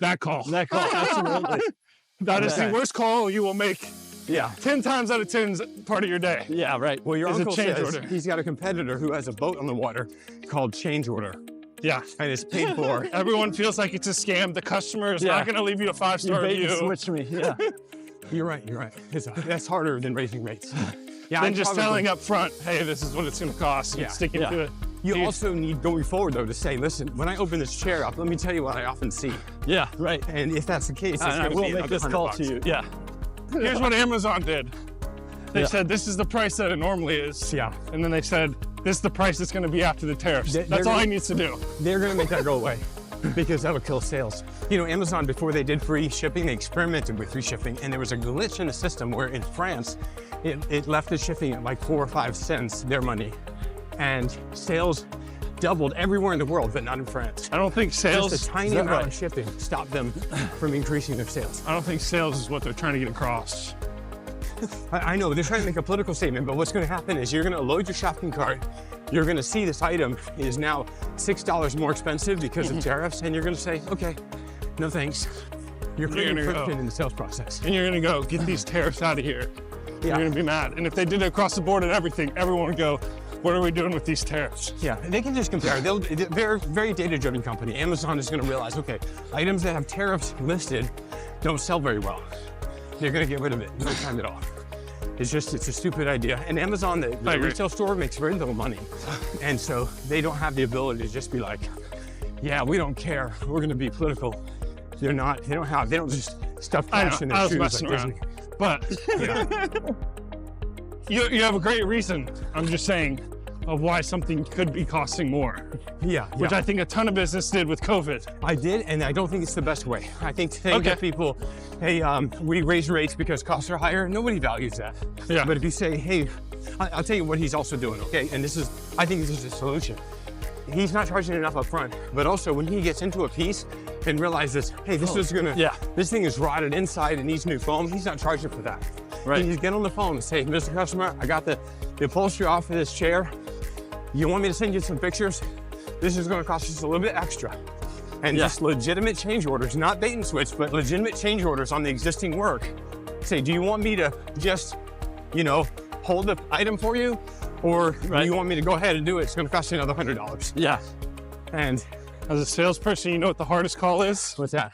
That call. That call, absolutely. That is the worst call you will make. Yeah. 10 times out of 10 is part of your day. Yeah, right. Well, your Is a uncle change says order. he's got a competitor who has a boat on the water called Change Order, Yeah. and it's paid for. Everyone feels like it's a scam. The customer is not going to leave you a 5-star You bait and review. switch me, yeah. You're right. That's harder than raising rates. Yeah, Than just telling up front, hey, this is what it's going to cost, and sticking to it. You also need, going forward though, to say, listen, when I open this chair up, let me tell you what I often see. Yeah, right. And if that's the case, it's I going to will be make this call to you. Yeah. Here's what Amazon did. They said, this is the price that it normally is. Yeah. And then they said, this is the price it's going to be after the tariffs. They're That's all gonna- he needs to do. They're going to make that go away because that would kill sales. You know, Amazon, before they did free shipping, they experimented with free shipping, and there was a glitch in the system where in France, it left the shipping at like 4 or 5 cents, their money, and sales doubled everywhere in the world, but not in France. I don't think sales. Just a tiny amount of shipping stopped them from increasing their sales. I don't think sales is what they're trying to get across. I know, they're trying to make a political statement, but what's going to happen is you're going to load your shopping cart, you're going to see this item is now $6 more expensive because of tariffs, and you're going to say, okay, no thanks. You're creating friction in the sales process. And you're going to go, get these tariffs out of here. Yeah. You're going to be mad. And if they did it across the board and everything, everyone would go, what are we doing with these tariffs? Yeah, they can just compare. They're a very data-driven company. Amazon is going to realize, okay, items that have tariffs listed don't sell very well. They're going to get rid of it no time at all. It's a stupid idea. And Amazon, the retail store, makes very little money. And so they don't have the ability to just be like, yeah, we don't care. We're going to be political. They don't just stuff cash in their shoes like Disney. But you have a great reason, I'm just saying, of why something could be costing more. Yeah. Which I think a ton of business did with COVID. I did, and I don't think it's the best way. I think saying to people, hey, we raise rates because costs are higher, nobody values that. Yeah. But if you say, hey, I'll tell you what he's also doing, okay? And I think this is a solution. He's not charging enough up front, but also when he gets into a piece and realizes, hey, this thing is rotted inside and needs new foam, he's not charging for that. Right. You get on the phone and say, Mr. Customer, I got the upholstery off of this chair. You want me to send you some pictures? This is gonna cost us a little bit extra. And just legitimate change orders, not bait and switch, but legitimate change orders on the existing work. Say, do you want me to just, hold the item for you? Or do you want me to go ahead and do it? It's gonna cost you another $100. Yeah. And as a salesperson, you know what the hardest call is? What's that?